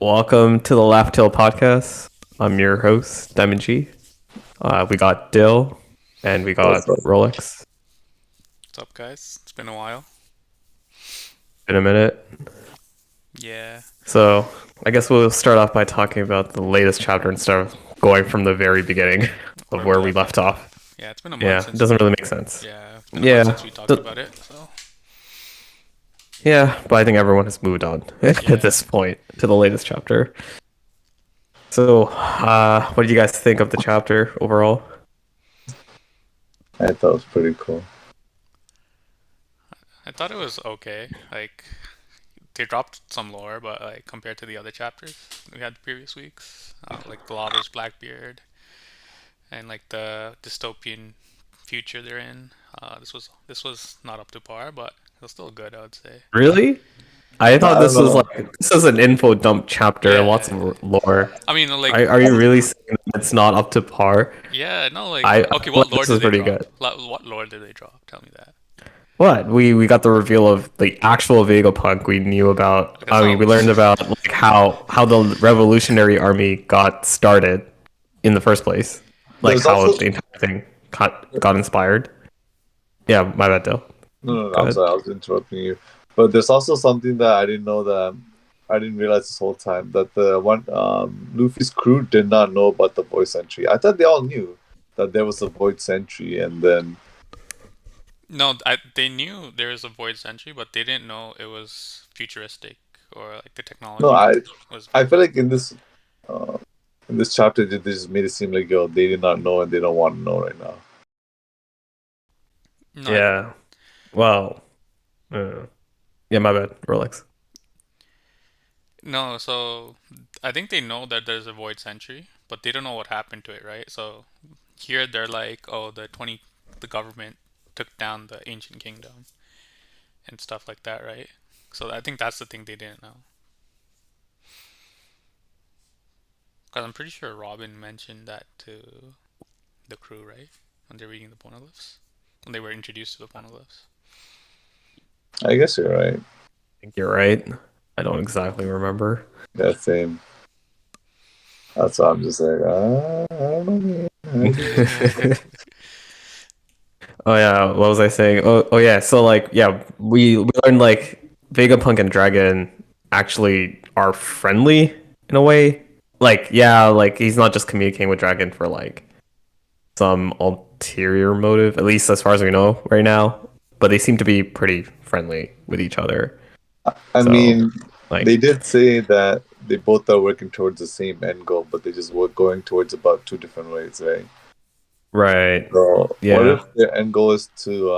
Welcome to the LaughTale podcast. I'm your host, Diamond G. We got Dill and we got What's up? Rolex. What's up, guys? It's been a while. In a minute. Yeah. So I guess we'll start off by talking about the latest chapter instead of going from the very beginning of Where we where we left left off. off. Yeah, it's been a month Yeah, it since doesn't we. really make sense. Yeah, it's been a month Yeah, since we talked th- about it. So yeah, but I think everyone has moved on at yeah, this point to the latest chapter. So, what did you guys think of the chapter overall? I thought it was pretty cool. I thought it was okay. Like they dropped some lore, but like compared to the other chapters we had the previous weeks, like the Lover's Blackbeard and like the dystopian future they're in. This was not up to par, but it was still good, I would say. Really? I No, thought I don't this was know. like this is an info dump chapter and lots Yeah. of lore. I mean, like, Are you really saying that it's not up to par? yeah, no, like, I okay, feel what like lore this did is they pretty drop? good. What lore did they drop? Tell me that. What? We got the reveal of the actual Vegapunk. We knew about. Like, that's I mean, not. we learned about like how the Revolutionary Army got started in the first place, like There's how also the entire thing got inspired. Yeah, my bad, Dill. no. Go I'm ahead. sorry, I was interrupting you. But there's also something that I didn't know that I didn't realize this whole time that the one Luffy's crew did not know about the void sentry. I thought they all knew that there was a void sentry, and then No, they knew there was a void sentry, but they didn't know it was futuristic or like the no, technology was. I feel like uh, in this chapter they just made it seem like yo they did not know and they don't want to know right now. No, Yeah. Well. Uh, yeah, my bad. Rolex. no. So I think they know that there's a void sentry, but they don't know what happened to it, right? So here they're like, oh, the government took down the ancient kingdom and stuff like that, right? So I think that's the thing they didn't know. Because I'm pretty sure Robin mentioned that to the crew, right? When they're reading the poneglyphs, when they were introduced to the poneglyphs. I guess you're right. I think you're right. I don't exactly remember. That same. That's why I'm just like I don't know. Man. Oh yeah, what was I saying? Oh yeah. So like yeah, we learned like Vegapunk and Dragon actually are friendly in a way. Like yeah, like he's not just communicating with Dragon for like some ulterior motive, at least as far as we know right now. But they seem to be pretty friendly with each other. I So mean, like they did say that they both are working towards the same end goal, but they just were going towards about two different ways, right? right, So, what yeah, if their end goal is to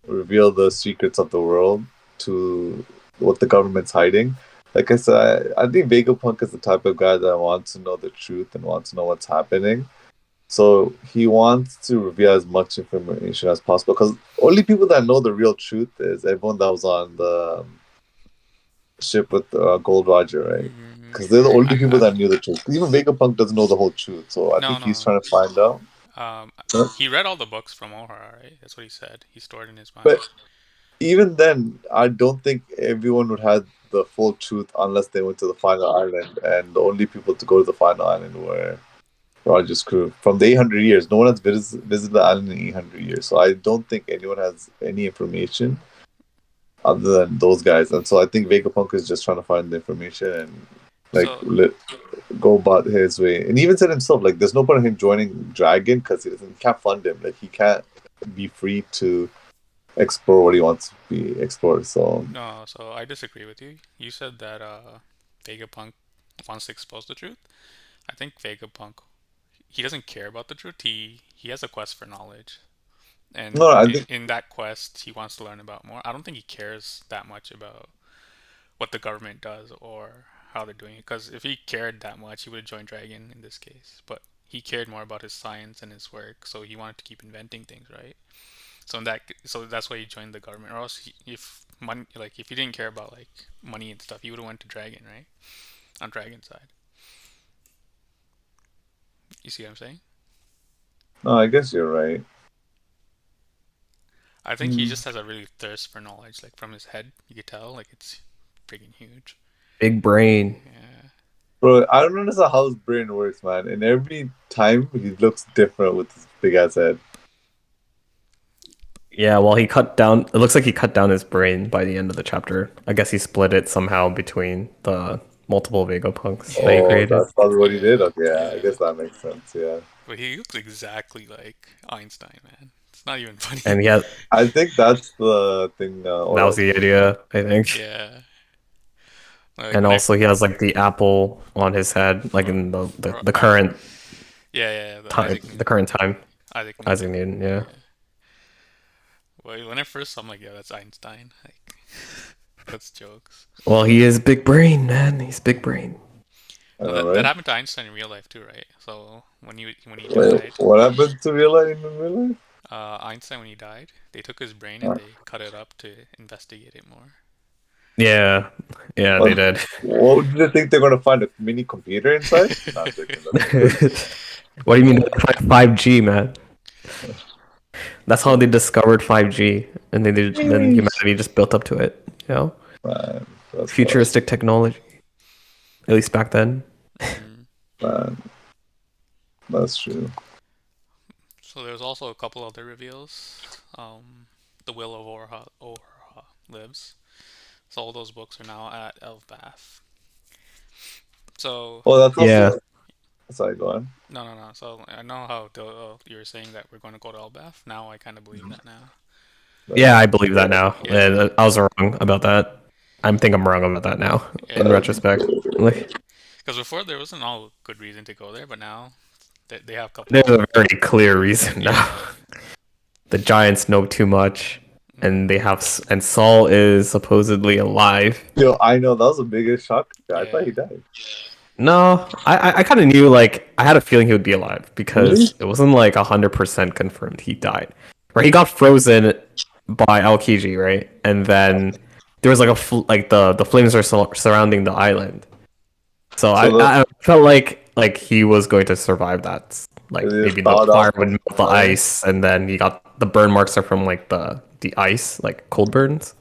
reveal the secrets of the world to what the government's hiding? Like I said, I think Vegapunk is the type of guy that wants to know the truth and wants to know what's happening. So he wants to reveal as much information as possible because only people that know the real truth is everyone that was on the ship with Gold Roger, right? Mm, Because they're the only people I, that knew the truth. 'Cause even Vegapunk doesn't know the whole truth, so I no, think he's no. trying to find out. Um, Huh? he read all the books from Ohara, right? That's what he said. He stored in his But mind. even then, I don't think everyone would have the full truth unless they went to the final island, and the only people to go to the final island were Roger's crew. From the 800 years, no one has visited the island in 800 years, so I don't think anyone has any information other than those guys. And so I think Vegapunk is just trying to find the information and like So go about his way. And he even said himself, like, there's no point in him joining Dragon because he can't fund him. Like, he can't be free to explore what he wants to be explored. So, no, so I disagree with you. You said that Vegapunk wants to expose the truth. I think Vegapunk he doesn't care about the truth. He has a quest for knowledge, no, and I think, in that quest, he wants to learn about more. I don't think he cares that much about what the government does or how they're doing it. Because if he cared that much, he would have joined Dragon in this case. But he cared more about his science and his work, so he wanted to keep inventing things, right? So that's why he joined the government. Or else, if money, like if he didn't care about like money and stuff, he would have went to Dragon, right? On Dragon side, you see what I'm saying? no, I guess you're right. I think he Mm. just has a really thirst for knowledge, like from his head, you could tell, like it's freaking huge. big brain. Bro, I don't understand how his brain works, man. And every time he looks different with his big ass head. Yeah, well, he cut down. It looks like he cut down his brain by the end of the chapter. I guess he split it somehow between the multiple Vegapunks that he Yeah, Oh, created. that's probably what he did. yeah, Okay, yeah, I yeah. guess that makes sense. Yeah, But he looks exactly like Einstein, man. It's not even funny. And he has I think that's the thing. that was Oral. the idea, I think. Yeah. Like And when I also, he has like the apple on his head, like in or the current yeah, yeah, the time, Isaac the Newton. current time. Isaac Isaac Newton. Newton, yeah. Yeah. Well, when I first saw him, like, yeah, that's Einstein. Like, that's jokes. Well, he is big brain, man. He's big brain. I No, know, that right? happened to Einstein in real life too, right? So when he Wait, died, what happened to real life in real life? Einstein when he died, they took his brain and Uh, they cut it up to investigate it more. Yeah, yeah, they What, did. what do they think they're gonna find a mini computer inside? Not joking. That's a joke. What do you mean 5G, man? That's how they discovered 5G, and then Jeez. humanity just built up to it. You know, Man, that's fucked. futuristic technology, at least back then. Mm. Man, that's true. So there's also a couple other reveals. The Will of Ohara lives. So all those books are now at Elfbath. So Oh, that's Yeah, also. Sorry, go on. no, no, no. So I know how you were saying that we're going to go to Elbaf. Now I kind of believe that now. yeah, I believe that now. Yeah, And I was wrong about that. I think I'm wrong about that now, in yeah. That's retrospect. Like, Because before there wasn't all good reason to go there, but now they have a couple there's of a very clear reason now. yeah. The giants know too much, and Mm, and Saul is supposedly alive. Yo, I know that was the biggest shock. I thought yeah, he died. No, I kind of knew, like, I had a feeling he would be alive Really? because it wasn't like 100% confirmed he died. Right, he got frozen by Aokiji, right? And then there was like like the flames are surrounding the island. So So I felt like he was going to survive that. Like they just maybe the thawed fire out would from melt the fire. ice, and then he got the burn marks are from like the ice, like cold burns,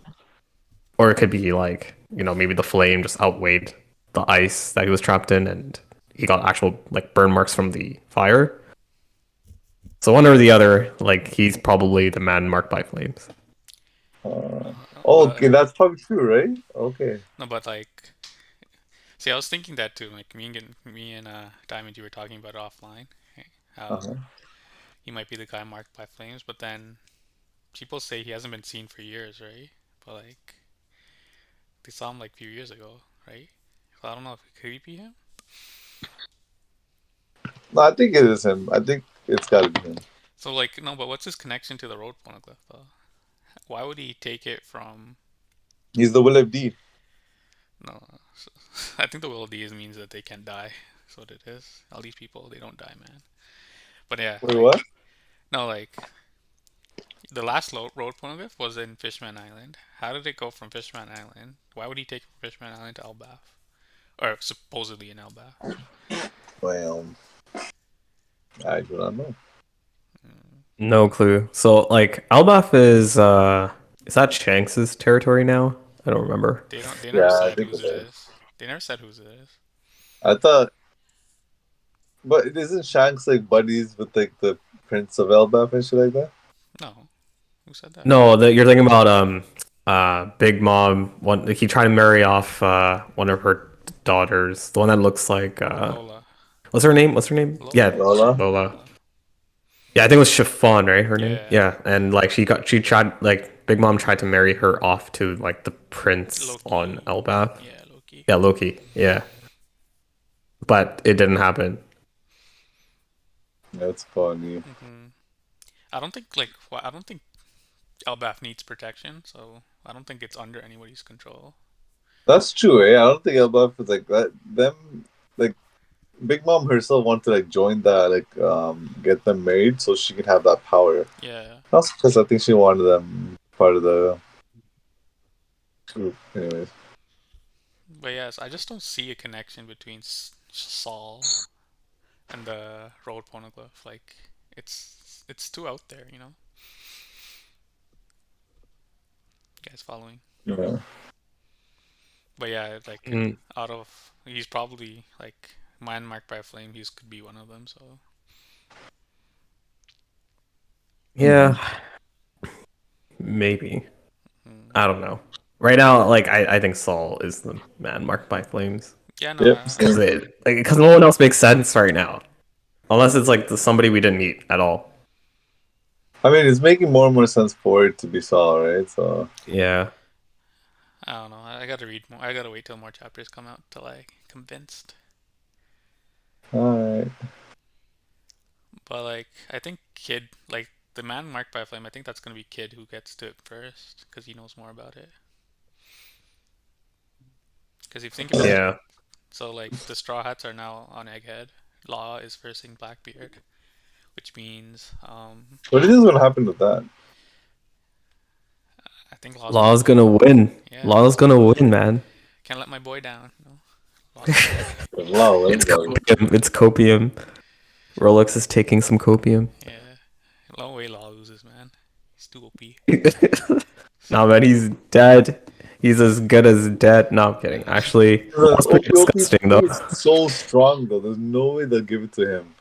or it could be like maybe the flame just outweighed the ice that he was trapped in, and he got actual like burn marks from the fire. So one or the other, like he's probably the man marked by flames. Uh, oh, but okay, that's probably true, right? Okay. no, but like, see, I was thinking that too. Like me and Diamond, you were talking about it offline, how Uh-huh. he might be the guy marked by flames, but then people say he hasn't been seen for years, right? But like, they saw him like a few years ago, right? So I don't know if it could be him. No, I think it is him. I think it's gotta be him. So like, no, but what's his connection to the road poneglyph though? Why would he take it from? He's the Will of D. No, I think the will of these means that they can die. That's what it is. All these people, they don't die, man. But yeah, Wait, like what? no, like the last road poneglyph was in Fishman Island. How did it go from Fishman Island? Why would he take it from Fishman Island to Elbaf, or supposedly in Elbaf? Well, I do not know. Mm. No clue. So like Albaf is that Shanks's territory now? I don't remember. They don't. They never Yeah, I said think whose it it is. is. They never said whose it is. I thought, but it isn't Shanks like buddies with like the Prince of Elbaf and shit like that? No, who said that? No, that you're thinking about Big Mom. One he tried to marry off one of her daughters, the one that looks like Lola. what's her name? What's her name? Lola. Yeah, Lola? Lola. Lola. Yeah, I think it was Chiffon, right? Her name. Yeah. Yeah, and like she tried like Big Mom tried to marry her off to like the prince on Loki. Elbaf. Yeah, Loki. Yeah, Loki. Yeah, but it didn't happen. That's funny. Hmm. I don't think like I don't think Elbaf needs protection, so I don't think it's under anybody's control. That's true, eh? I don't think Elbaf is like that. Them, like, Big Mom herself wanted to like join that, like, get them married so she could have that power. Yeah, That's because I think she wanted them part of the group. Anyways, but yes, I just don't see a connection between Saul and the road poneglyph. Like, it's too out there, you know. You guys following? yeah. But yeah, like Mm, out of he's probably like man marked by a flame. He's could be one of them. So Mhm. yeah, maybe. mm. I don't know. Right now, like I think Saul is the man marked by flames Yeah, no, Yep. because no one else makes sense right now, unless it's like somebody we didn't meet at all. I mean, it's making more and more sense for it to be Saul, right? So, Yeah, I don't know. I gotta read more. I gotta wait till more chapters come out till I convinced. all right. But like I think Kid, like the man marked by a flame, I think that's gonna be Kid who gets to it first because he knows more about it. Because if you think about it, yeah. so like the Straw Hats are now on Egghead. Law is versing Blackbeard, which means What do you think is gonna happen with that? I think Law's gonna Law's win. gonna win. Yeah, Law's Law's gonna gonna win. win, man. Can't let my boy down. Law's gonna win. Wow, It's Lingard. copium. It's copium. Rolex is taking some copium. Yeah, no way Law loses, man. He's too OP. Nah, man, he's dead. He's as good as dead. No, I'm kidding. Actually, The that's pretty OP disgusting, though. is so strong though. There's no way they'll give it to him.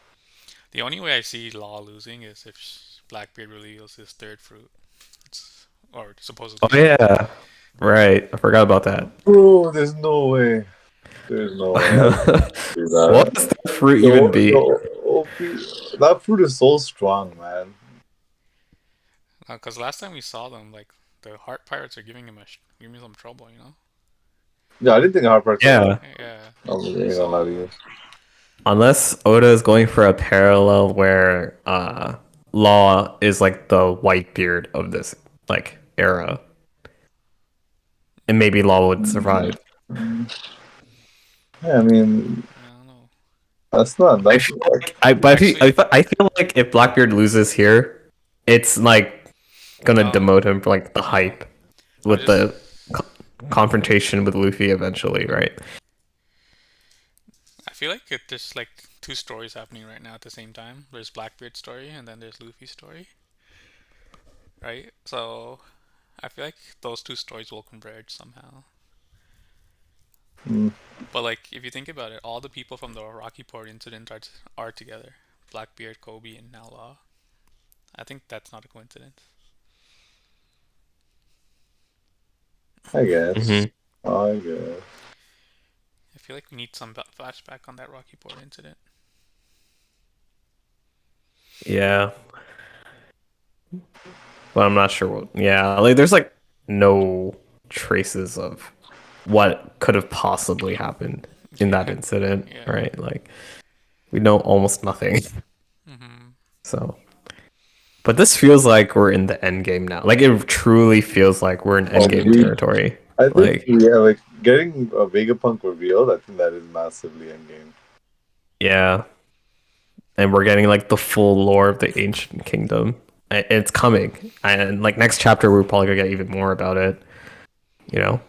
The only way I see Law losing is if Blackbeard reveals his third fruit. Or Oh supposedly. yeah, right. I forgot about that. Bro, there's no way. There's no way I do What that. does that fruit even be? The OP, that fruit is so strong, man. Because last time we saw them, like the Heart Pirates are giving him giving him some trouble, you know? Yeah, I didn't think hard parts were Yeah, good. Yeah. I'm really gonna lie to So you. unless Oda is going for a parallel where Law is like the white beard of this like era, and maybe Law would survive. Yeah, I mean, I don't know. that's not I that's feel like but Actually, I feel like if Blackbeard loses here, it's like gonna no, demote him for like the no. hype I'm with just. the confrontation with Luffy eventually, right? I feel like there's like two stories happening right now at the same time. There's Blackbeard's story and then there's Luffy's story, right? So I feel like those two stories will converge somehow. mm, But like, if you think about it, all the people from the Rocky Port incident are together. Blackbeard, Kobe, and now Law. I think that's not a coincidence. I guess. Hmm. I guess. I feel like we need some flashback on that Rocky Port incident. Yeah, but I'm not sure what. Yeah, like there's like no traces of what could have possibly happened in that Yeah, incident, yeah. right? Like we know almost nothing. Hmm. So, but this feels like we're in the end game now. Like it truly feels like we're in Oh, end game territory. I think Like, yeah, like getting a Vegapunk revealed. I think that is massively endgame. yeah, and we're getting like the full lore of the ancient kingdom. It's coming, and like next chapter, we're probably gonna get even more about it. You know,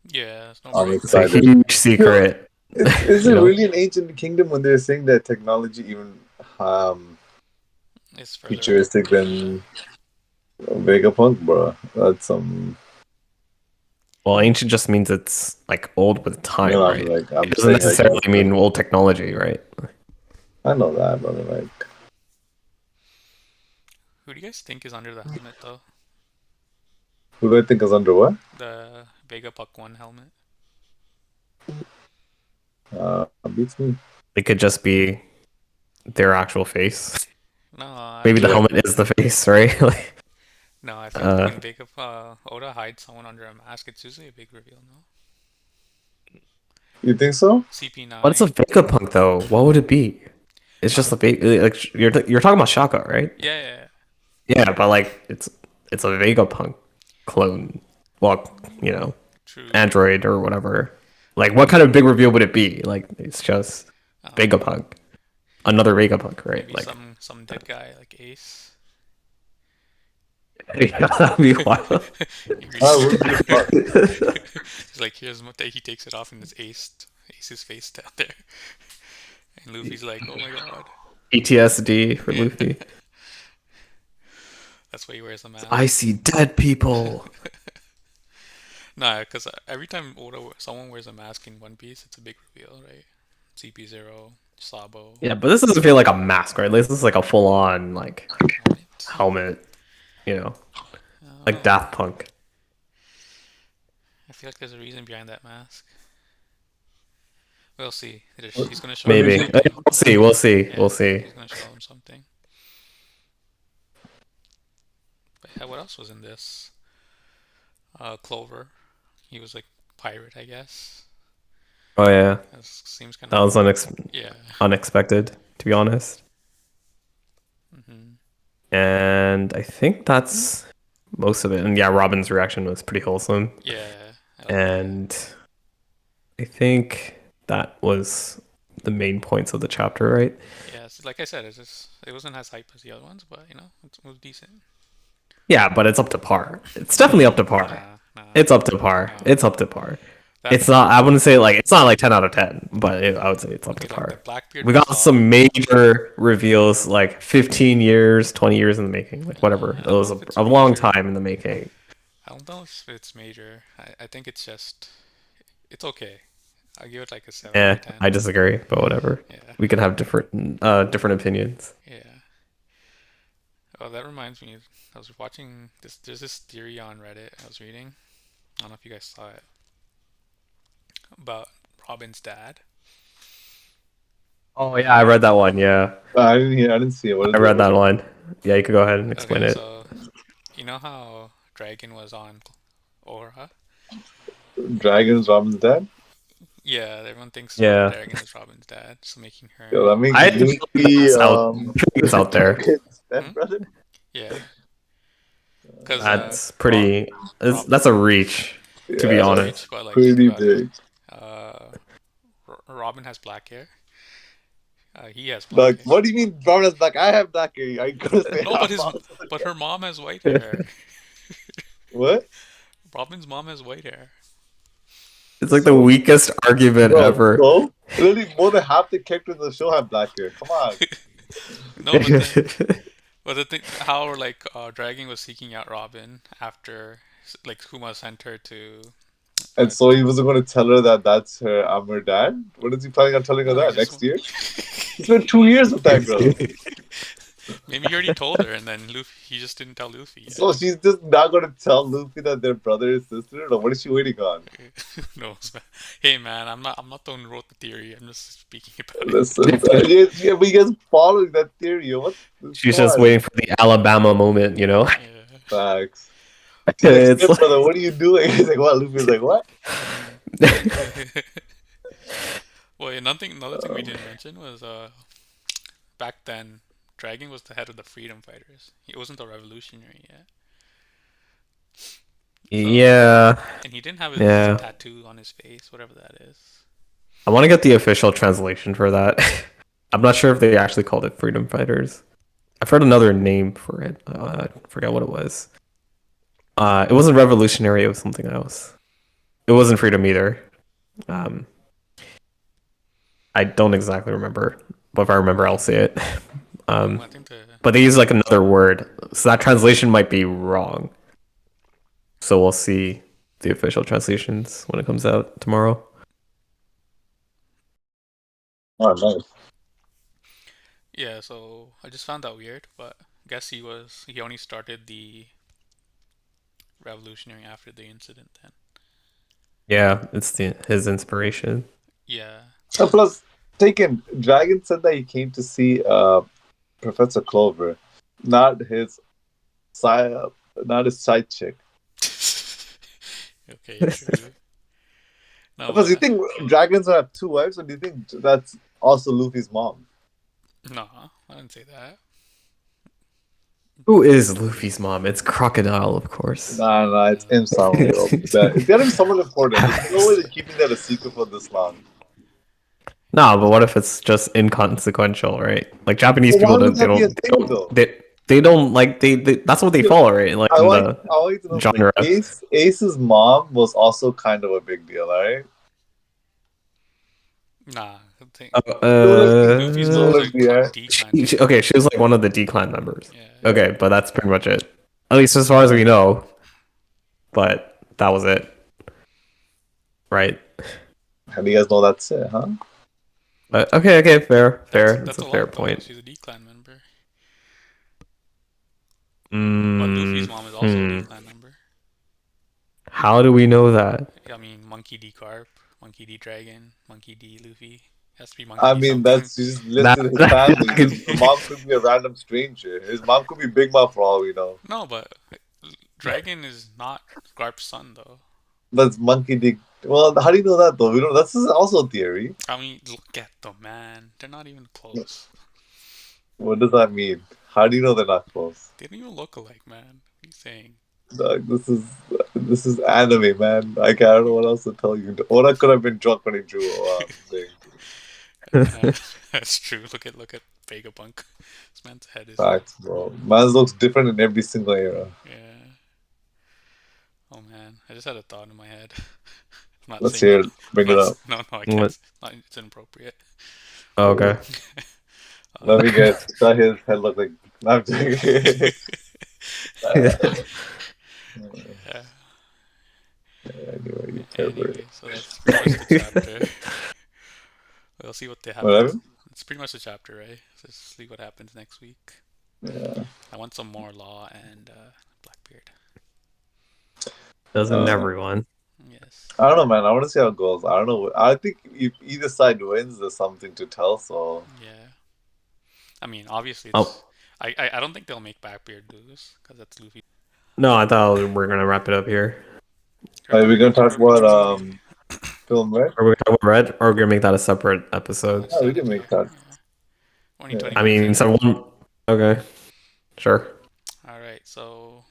Yeah, there's no I'm break. it's a excited. huge Yo, secret. is You it know, really an ancient kingdom when they're saying that technology even It's further ahead. futuristic Yeah. than Vegapunk, bro? That's well, ancient just means it's like old with you time, know, right? I'm It doesn't saying like necessarily mean old technology, right? I know that, but like Who do you guys think is under the helmet though? who do I think is under what? The Vegapunk one helmet. Beats me. It could just be their actual face. No, Maybe the Yeah. actually, helmet is the face, right? Like, no. I feel like uh, when Oda hides someone under a mask, it's usually a big reveal. No, You think so? what's a CP9. Vegapunk though? What would it be? It's Uh, just a like you're talking about Shaka, right? yeah, yeah, yeah. Yeah, but like it's a Vegapunk clone. Well, you know, True. android or whatever. Like, what kind of big reveal would it be? Like, it's just I don't know. Vegapunk, another Vegapunk, right? Maybe Like, some dead guy like Ace. yeah, that'd be wild. He I would be fun. He's like, here's what he takes it off and it's Ace's face down there. And Luffy's like, oh my god. PTSD for Luffy. That's why he wears a I mask. see dead people. Nah, because every time someone wears a mask in One Piece, it's a big reveal, right? CP0, Sabo, Yeah, but this doesn't feel like a mask, right? This is like a full on like helmet. helmet, you know, like Uh, Daft Punk. I feel like there's a reason behind that mask. We'll see. He's gonna show What him do you Maybe. think? something. We'll see. We'll see. We'll Yeah, see. he's gonna show him something. But yeah, what else was in this? Clover. He was like pirate, I guess. Oh yeah, That seems kind that of was yeah. unexpected, to be honest. Hmm. And I think that's most of it. And yeah, Robin's reaction was pretty wholesome. Yeah, I like that. And I think that was the main points of the chapter, right? Yeah, like I said, it wasn't as hype as the other ones, but it was decent. Yeah, but it's up to par. It's definitely up to par. Nah, nah, It's up to par. no. It's up to par. That It's not. I wouldn't say like it's not like 10 out of 10, but I would say it's up to okay, like the par. Blackbeard We we got saw. some major reveals, like 15 years, 20 years in the making, like whatever. It I don't know was if it's a long major. time in the making. I don't know if it's major. I think it's just it's okay. I'll give it like a seven out Eh, of ten. I disagree, but whatever. Yeah, We can have different opinions. yeah. Oh, that reminds me. I was watching this. There's this theory on Reddit I was reading. I don't know if you guys saw it about Robin's dad. Oh yeah, I read that one. Yeah, I didn't hear. I didn't see it. What I is it? read that one. Yeah, you could go ahead and explain Okay, it. so you know how Dragon was on Ohara? Dragon's Robin's dad? Yeah, everyone thinks Yeah, Dragon is Robin's dad, so making Yo, her. that makes I feel like Luffy, that's it's out there. Dragon's Hmm? stepbrother. Yeah, because That's Rob, pretty. Rob, That's a reach, to be it's Yeah, a honest. reach, but like think pretty about it. big. Uh, Robin has black hair. He has black Like, hair. what do you mean, Robin is black? I have black hair. Are you gonna say No, I'm also but black? her mom has white hair. What? Robin's mom has white hair. It's like the So, weakest argument bro, ever. so literally more than half the characters in the show have black hair. Come on. No, but the thing, how like Dragon was seeking out Robin after like Kuma sent her to. And so he wasn't going to tell her that that's her, I'm her dad. When is he planning on telling her No, he that? just Next year? He spent 2 years with that girl. maybe he already told her, and then Luffy he just didn't tell Luffy yet. So she's just not going to tell Luffy that they're brother and sister? Like, what is she waiting on? Who knows, man. Hey, man, I'm not the one who wrote the theory. I'm just speaking about it. Listen, yeah, but you guys following that theory. What? She's Come just on. waiting for the Alabama moment, you know? Yeah. Facts. He's like, It's "Step brother, what are you doing?" He's like, what? Luffy's like, what? Well, another thing we didn't mention was back then Dragon was the head of the freedom fighters. He wasn't a revolutionary yet. So yeah, and he didn't have his yeah. tattoo on his face, whatever that is. I want to get the official translation for that. I'm not sure if they actually called it Freedom Fighters. I've heard another name for it. I forget what it was. It wasn't revolutionary. It was something else. It wasn't freedom either. Um, I don't exactly remember, but if I remember, I'll say it. I think But they use like another word, so that translation might be wrong. So we'll see the official translations when it comes out tomorrow. Oh, nice. yeah. So I just found that weird, but I guess he only started the revolutionary after the incident. Then Yeah, it's his inspiration. yeah, And plus, taken, Dragon said that he came to see Professor Clover, not his side, not his side chick. okay, true. No, Plus, you but think dragons have two wives, or do you think that's also Luffy's mom? no, I didn't say that. Who is Luffy's mom? It's Crocodile, of course. Nah, it's him somewhere. It's gotta be someone important. There's no way they're keeping that a secret for this long. No, but what if it's just inconsequential, right? Like Japanese Well, people why would don't they that be a don't they thing, don't though? they don't like they that's what they follow, right? Like in the I like to know. genre. Ace's mom was also kind of a big deal, alright? Nah, I think Luffy's So mom's Uh, was yeah. a decline. okay, she was like one of the decline members. Yeah, Okay, but that's pretty much it. At least as far as we know. But that was it. right? How do you guys know that's it, huh? Okay, fair. That's That's a a fair lot though. point. She's a D clan member. But Luffy's Mm, mom is also a D hmm. clan member. How do we know that? I mean, Monkey D Carp, Monkey D Dragon, Monkey D Luffy. Has to be Monkey I D mean, something. that's you just That, listed his family. that could The mom could be a random stranger. His mom could be Big Mom for all we know. No, but Dragon is not Garp's son though. That's Monkey Dick. Well, how do you know that though? We don't. That's also a theory. I mean, look at them, man. They're not even close. What does that mean? How do you know they're not close? They don't even look alike, man. What are you saying? Dog, this is anime, man. I don't know what else to tell you. Oda could have been drunk when he drew thing. Yeah, that's true. Look at Vegapunk. This man's head is Facts, bro. Man looks different in every single era. yeah. Oh man, I just had a thought in my head. I'm not Let's saying hear it. it. Bring it up. No, I can't. what? It's inappropriate. Okay. Let Uh, me guess. That his head look like. I'm joking. yeah. Anyway, you pervert. Anyway, so that's pretty much the chapter. We'll see what they have. Whatever. It's pretty much the chapter, right? So just see what happens next week. Yeah. I want some more Law and Blackbeard. Doesn't Uh, everyone? Yes. I don't know, man. I want to see how it goes. I don't know. I think if either side wins, there's something to tell. So Yeah. I mean, obviously, Oh it's. I don't think they'll make Blackbeard lose because that's Luffy. no, I thought we were gonna wrap it up here. are we gonna talk about Are film, right? Are we gonna talk about Red, or are we gonna make that a separate episode? Yeah, we can make that. Only Yeah. 20 I minutes. mean, so one. Okay, sure. All right, so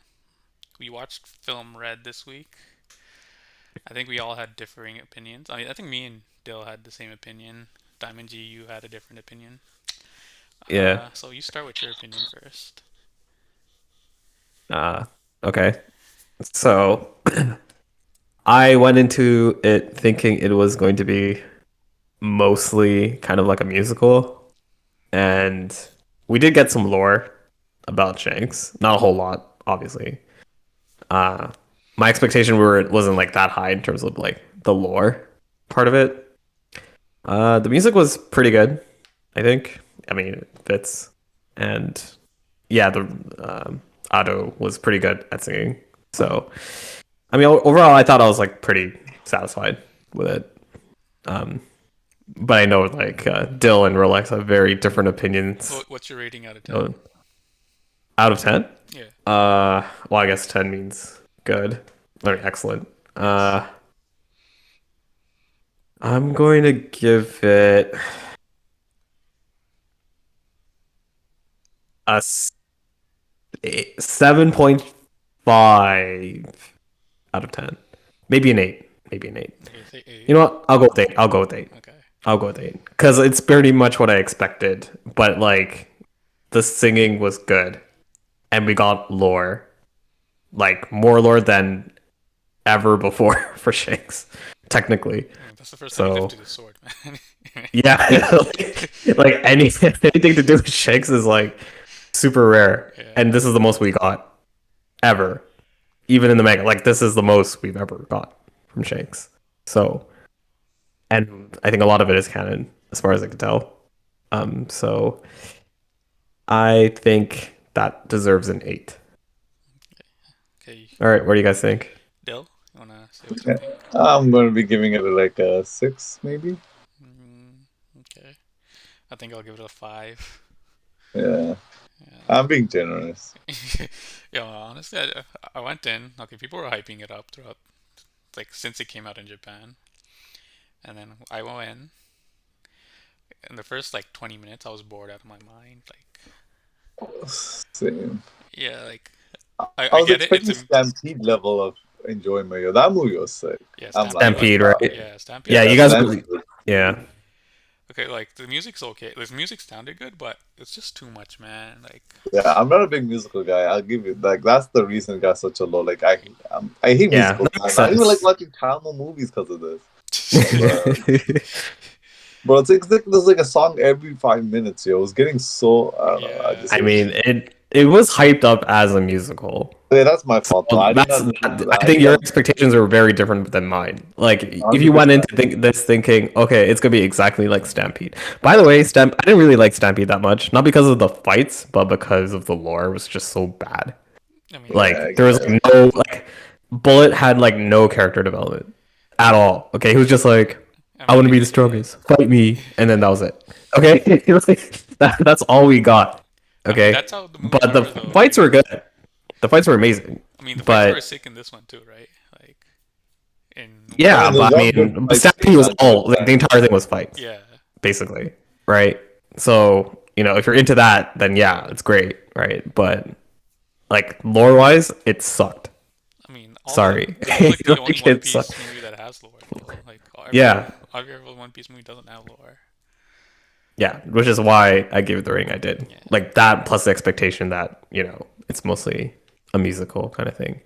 we watched film Red this week. I think we all had differing opinions. I mean, I think me and Dill had the same opinion. Diamond G, you had a different opinion. Yeah. So you start with your opinion first. Okay. So I went into it thinking it was going to be mostly kind of like a musical, and we did get some lore about Shanks. Not a whole lot, obviously. My expectation wasn't like that high in terms of like the lore part of it. The music was pretty good, I think. I mean, it fits, and yeah, the Otto was pretty good at singing. So, I mean, overall, I thought I was like pretty satisfied with it. Um, but I know like Dill and Rolex have very different opinions. What's your rating out of 10? Out of 10? Yeah. Well, I guess 10 means good. I mean, excellent. I'm going to give it a 7.5 out of 10. Maybe an 8. Maybe an 8. Okay, say 8. You know what? I'll go with 8. I'll go with 8. Okay. I'll go with 8. Because it's pretty much what I expected. But, like, the singing was good. And we got lore. Like, more lore than ever before for Shanks, technically. That's the first time you So, lifted the sword, man. yeah. like anything to do with Shanks is, like, super rare. Yeah. And this is the most we got ever. Even in the manga. Like, this is the most we've ever got from Shanks. So, and I think a lot of it is canon, as far as I can tell. So I think that deserves an 8. Okay, All right, what do you guys think? Dill, you wanna say what you think? I'm going to be giving it like a 6, maybe. Okay, I think I'll give it a 5. Yeah, Yeah. I'm being generous. Yeah, honestly, I went in. Okay, people were hyping it up throughout, like since it came out in Japan, and then I went in the first like 20 minutes. I was bored out of my mind. Like, Same. yeah, like I I was get it. expecting Stampede level of enjoyment. Yo, that movie was sick. Yeah, I'm Stampede, like, right? Yeah, Stampede. Yeah, you guys. Stampede. Yeah, Okay, like the music's okay. The music sounded good, but it's just too much, man. Like, Yeah, I'm not a big musical guy. I'll give you like that's the reason it got such a low. Like I hate Yeah, musicals. that makes I don't even like sense. watching Tamil movies because of this. Bro, it's like there's like a song every 5 minutes, yo. It was getting so I don't know. I Yeah. just I mean, it was hyped up as a musical. yeah, that's my fault though. Well, I did not listen to that. I I think think your I expectations are very different than mine. Like, if you went 100%. into this thinking, okay, it's gonna be exactly like Stampede. By the way, I didn't really like Stampede that much, not because of the fights, but because of the lore was just so bad. I mean, Yeah, I Like, there was get it. like no like Bullet had like no character development at all. Okay, he was just like, I I want to mean, be the strongest, fight me, and then that was it. Okay, It was like, that's all we got. I mean, Okay, that's how the movies but the were, though. fights were good. The fights were amazing, I mean, the fights were but sick in this one too, right? Like in I yeah, mean, there's but I one good mean, fight Stampede scene was that good all like the fight. entire thing was fights, yeah. basically, right? So if you're into that, then yeah, it's great, right? But like lore wise, it sucked. I mean, all the Sorry, this is like the only like One it sucked. Piece movie that has lore, though. Like Yeah, every other One Piece movie doesn't have lore. yeah, which is why I gave it the ring I did. Yeah. Like that plus the expectation that it's mostly a musical kind of thing.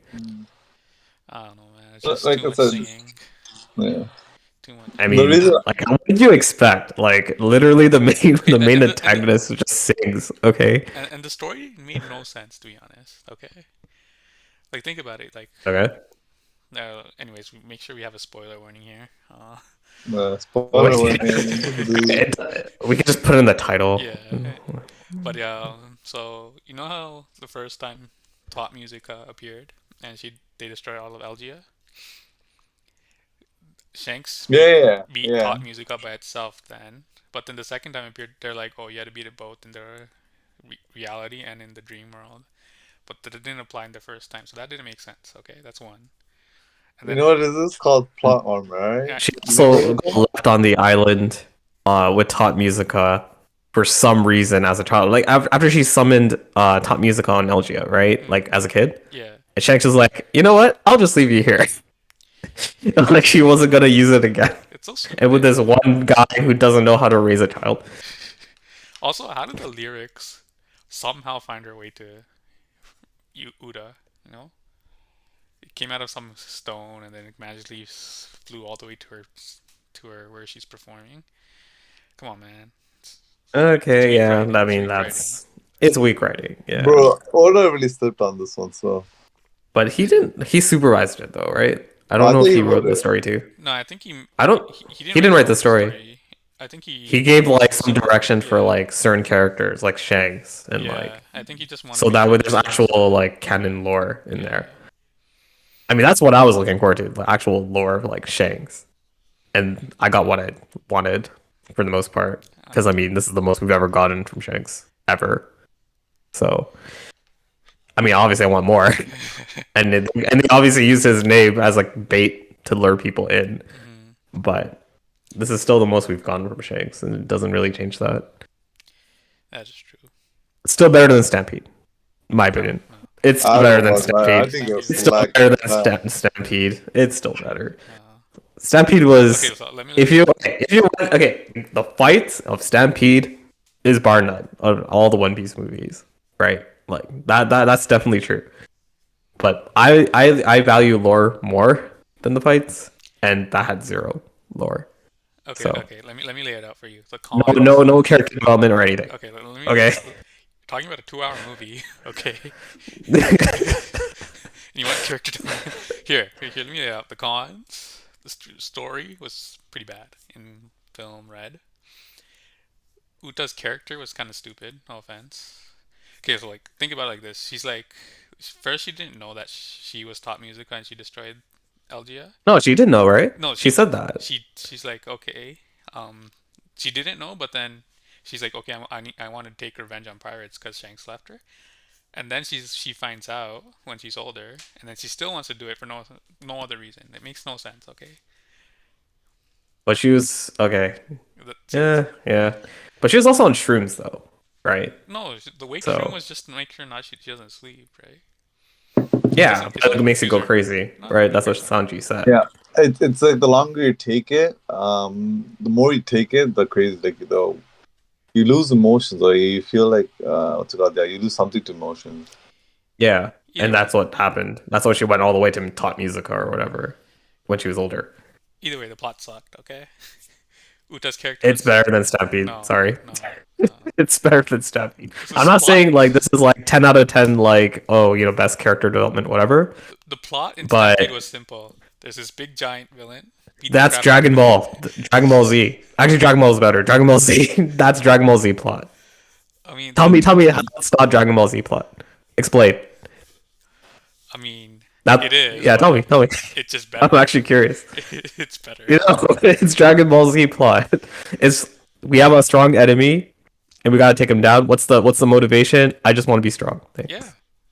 I don't know, man. It's But just like too I much said, singing, yeah. too much. I The mean, reason like, what did you expect? Like, literally, the main Okay, the main and antagonist just sings. Okay, and the story made no sense, to be honest. Okay, like think about it. Like, okay. anyways, we make sure we have a spoiler warning here. spoiler Wait, warning. we could just put it in the title. Yeah, but yeah. So you know how the first time Top Music appeared and they destroyed all of Elgia. Shanks Yeah, yeah, beat yeah. Top Music up by itself then, but then the second time it appeared, they're like, oh, you had to beat it both in the reality and in the dream world. But that didn't apply in the first time, so that didn't make sense. Okay, that's one. And You then know what is this called? Plot armor, right? uh, She You never heard also of got this? left on the island with Top Musica for some reason as a child. Like after she summoned Top Musica on Elgia, right? Like as a kid. yeah, And Shanks was like, you know what? I'll just leave you here. Like she wasn't gonna use it again. it's so And with stupid. this one guy who doesn't know how to raise a child. Also, how did the lyrics somehow find their way to Uda? You know, it came out of some stone and then it magically flew all the way to her where she's performing. Come on, man. It's, it's Okay, weak yeah. writing. I It's mean weak writing. it's weak writing, yeah. Bro, Oda really slipped on this one, so But he supervised it though, right? I oh, don't I know thought if he he wrote wrote the it. story too. No, I think he I don't he he didn't didn't write write the the whole story. story. I think He he gave like wanted some to. direction for Yeah, like certain characters, like Shanks and yeah. like I think he just wanted so to make that sure way the there's story actual fit. like canon lore in there. Yeah. I mean that's what I was looking forward to, the actual lore of like Shanks. And I got what I wanted for the most part. Because I Uh, mean this is the most we've ever gotten from Shanks ever. So I mean obviously I want more. And they obviously use his name as like bait to lure people in. mhm. But this is still the most we've gotten from Shanks, and it doesn't really change that. That's true. It's still better than Stampede, in my No, opinion. no. It's I still don't better know than about that. I Stampede. think it Stampede was is It's still better. slack. better than Stampede. It's still better. Uh, Stampede okay, was so if you okay, the fight of Stampede is bar none of all the One Piece movies, right? Like that's definitely true. But I value lore more than the fights, and that had zero lore. okay, So okay. Let me lay it out for you. The no cons. no character development or anything. Okay, let me. Okay. Talking about a 2 hour movie. Okay. You want character development? Here. Let me lay it out. The cons. The story was pretty bad in film Red. Uta's character was kind of stupid. No offense. Okay, so like think about it like this. She's like, first she didn't know that she was top music and she destroyed Elgia. No, she didn't know, right? No, She said that. she's like okay. Um, she didn't know, but then she's like okay, I want to take revenge on pirates because Shanks left her. And then she finds out when she's older, and then she still wants to do it for no other reason. It makes no sense. Okay. But she was okay. See, Yeah, yeah. But she was also on shrooms though, right? no, the wake shroom So was just to make sure not she doesn't sleep, right? yeah, It that doesn't makes it confuse go her. crazy, No, right? it That's what confused her. Sanji said. Yeah, it's like the longer you take it, the more you take it, the crazy. Like you lose emotions, or you feel like what's it called? Yeah, you lose something to emotions. Yeah, Either and way, that's what happened. That's why she went all the way to top musica or whatever when she was older. either way, the plot sucked. Okay. Uta's character It's was better than Stampede. no, Sorry. no. It's better than Stampede. This I'm is not plot. saying like this is like 10 out of 10, like, oh, best character development, whatever. The plot in But Stampede was simple. There's this big giant villain beat the that's crap out of Dragon people. Ball. Dragon Ball Z. Actually, Dragon Ball is better. Dragon Ball Z. That's Dragon Ball Z plot. I mean, Tell me how it's not Dragon Ball Z plot. Explain. I mean, That, it is. yeah, But tell me. it's just I'm better. actually curious. It's better. It's Dragon Ball Z plot. It's we have a strong enemy, and we gotta take him down. What's the motivation? I just want to be strong. Thanks. Yeah.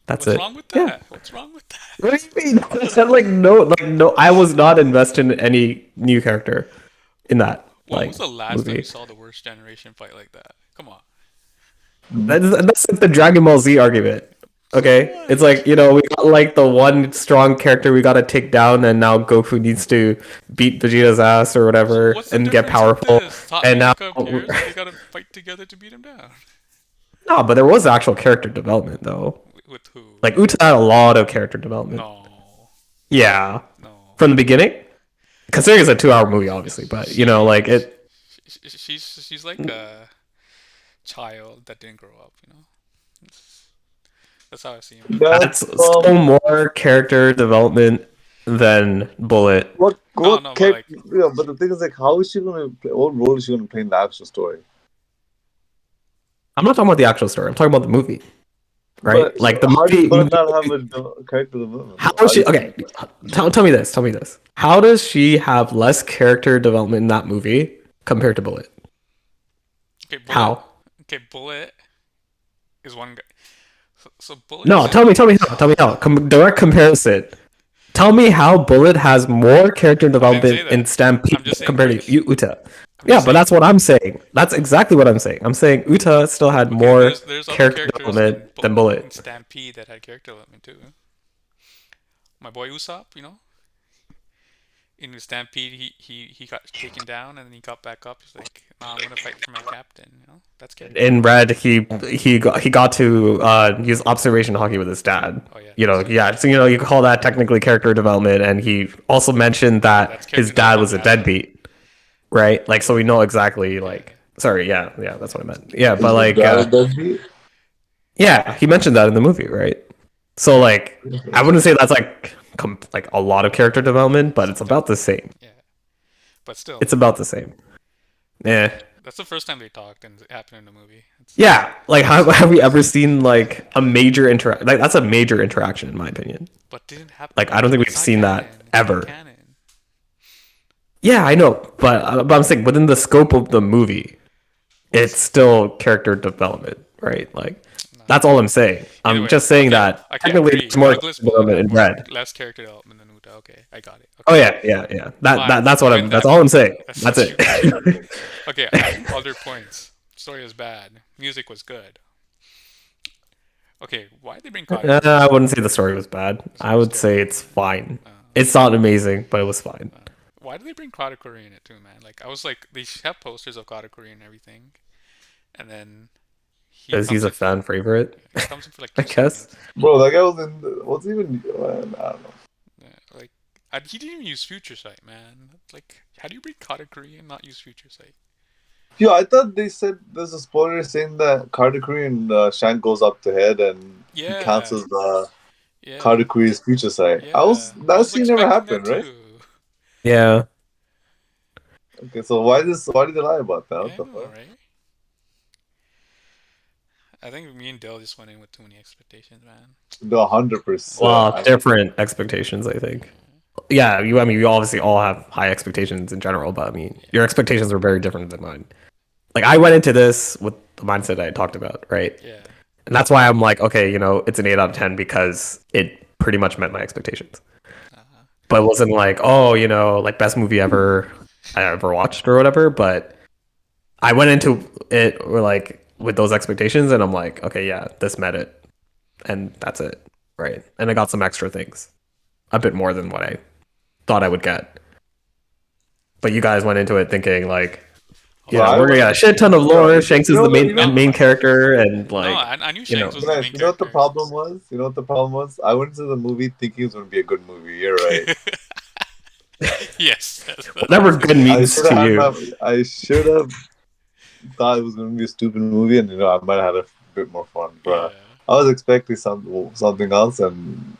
That's What's it. wrong with Yeah. that? What's wrong with that? What do you mean? I'm no. I was not invested in any new character in that When was the last time movie. you saw the worst generation fight like that? Come on. That's like the Dragon Ball Z argument. Okay, What? it's like we got like the one strong character we gotta take down, and now Goku needs to beat Vegeta's ass or whatever What's the and get difference with powerful. this? Hot And now, makeup cares. They gotta fight together to beat him down. no, but there was actual character development though. With who? Like Uta had a lot of character development. No. Yeah, No. from the beginning. Considering it's a 2-hour movie, obviously, but like it. She's like a child that didn't grow up. That's how I see him. That's That's still more character development than Bullet. what No, but like, yeah, but the thing is like how is she gonna play, what role is she gonna play in the actual story? I'm not talking about the actual story. I'm talking about the movie, right? But Like the how does movie. Bullet not have a character development? How does she? Okay, tell me this. Tell me this. How does she have less character development in that movie compared to Bullet? okay, Bullet. How? Okay, Bullet is one guy. So Bullet. No, is- tell me how. Tell me how. Direct comparison. Tell me how Bullet has more character development that. in Stampede I'm just saying compared first. to Uta. I'm Yeah, just but that's what I'm saying. That's exactly what I'm saying. I'm saying Uta still had Okay, more there's other character characters development in than in Bullet. Stampede that had character development too. My boy Usopp, in Stampede, he got taken down and then he got back up. He's like, "Nah, I'm gonna fight for my captain." That's character. In Red, he got to use observation hockey with his dad. Oh yeah. Yeah. So you could call that technically character development, and he also mentioned that That's his character dad was a development. deadbeat, right? Like, so we know exactly like. Sorry, yeah, that's what I meant. Yeah, but like, yeah, he mentioned that in the movie, right? So like, I wouldn't say that's like like a lot of character development, but it's about the same. Yeah. But still, It's about the same. Yeah. that's the first time they talked and it happened in the movie. Yeah, like have we ever seen like a major like that's a major interaction in my opinion. But didn't happen. Like I don't think we've It's not seen that canon. It's not ever. canon. Yeah, I know, but I'm saying within the scope of the movie, it's still character development, right? Like No. that's all I'm saying. I'm Anyway, just saying okay, that I can technically agree. it's more Douglas development in Bullock Red. less character development than Uta. Okay, I got it. Oh Okay. yeah. Fine, That's what win that's that. all I'm saying. That's That's it. Okay, other points. Story was bad. Music was good. Okay, why did they bring Kyle? I wouldn't say the story was bad. I would say it's fine. It's not amazing, but it was fine. Why did they bring Katakuri in it too, man? Like, I was like, they have posters of Katakuri and everything, and then Because he's a fan favorite. he comes in for like I 2 guess. seconds. Bro, that guy was in what's even I don't know. Yeah, like, he didn't even use Future Sight, man. Like, how do you bring Katakuri and not use Future Sight? Yo, I thought they said there's a spoiler saying that Katakuri and Shank goes up to head and Yeah. he cancels Yeah. Katakuri's future sight. Yeah. That I was scene never expecting happened, that right? too. Yeah. Okay, so why did they lie about that? Yeah, What I the know, fuck? right? I think me and Dale just went in with too many expectations, man. No, 100%. Well, different expectations, I think. Yeah, I mean, you obviously all have high expectations in general, but I mean, your expectations were very different than mine. Like, I went into this with the mindset I talked about, right? Yeah. And that's why I'm like, okay, it's an 8 out of 10 because it pretty much met my expectations. Uh-huh. But it wasn't like, oh, like best movie ever I ever watched or whatever. But I went into it with those expectations, and I'm like, okay, yeah, this met it, and that's it, right? And I got some extra things, a bit more than what I thought I would get. But you guys went into it thinking like, we're gonna get a shit ton of lore. Shanks is the main character, and like, no, I knew Shanks was the main You know what the character. problem was? I went into the movie thinking it was going to be a good movie. You're right. Yes, Whatever good I means should to have had you. my. I should have thought it was gonna be a stupid movie, and I might have had a bit more fun. But yeah. I was expecting something else, and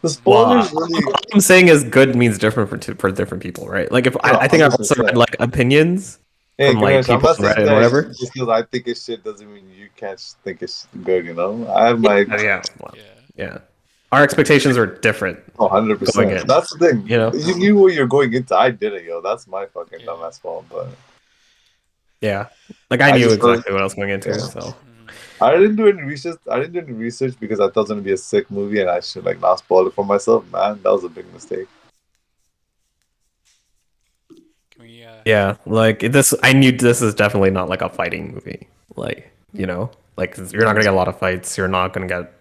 the Well, spoilers really. what I'm saying is good means different for different people, right? Like if No, I think I've hundred also read percent. like opinions Hey, from like Ganesh, I'm people not on Reddit saying and that whatever. just because I think it's shit doesn't mean you can't think it's good. I have my Yeah, well, Yeah. yeah. Our expectations are different hundred going percent. in. That's the thing. You know? You knew what you're going into. I didn't, yo. That's my fucking Yeah. dumbass fault. But Yeah. Like I I knew just thought, exactly what I was going into, yeah. so Mm. I didn't do any research. I didn't do any research because I thought it was gonna be a sick movie, and I should like not spoil it for myself. Man, that was a big mistake. Can we yeah, like this I knew this is definitely not like a fighting movie. Like, like you're not gonna get a lot of fights, you're not gonna get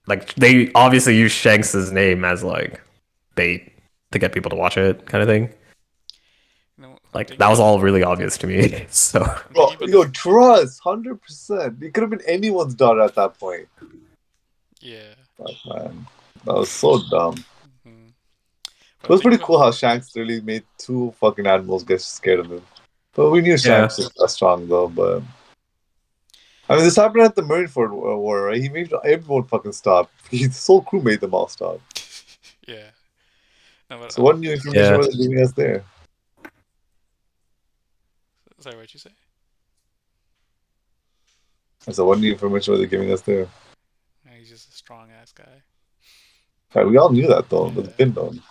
like they obviously use Shanks's name as like bait to get people to watch it kind of thing. I'm Like thinking that was about all really obvious to me. So I'm Bro, thinking about yo, this. trust, 100%. It could have been anyone's daughter at that point. Yeah. Fuck, man, that was so dumb. Hmm. It But I'm was thinking pretty about cool how Shanks really made two fucking animals get scared of him. But we knew yeah. Shanks was that strong though. But I mean, this happened at the Marineford War, right? He made everyone fucking stop. His whole crew made them all stop. yeah. No, but So what new information Yeah. were they giving us there? sorry, what you say? So what new information were they giving us there? He's just a strong ass guy. Right, we all knew that though. But Yeah. the pin known.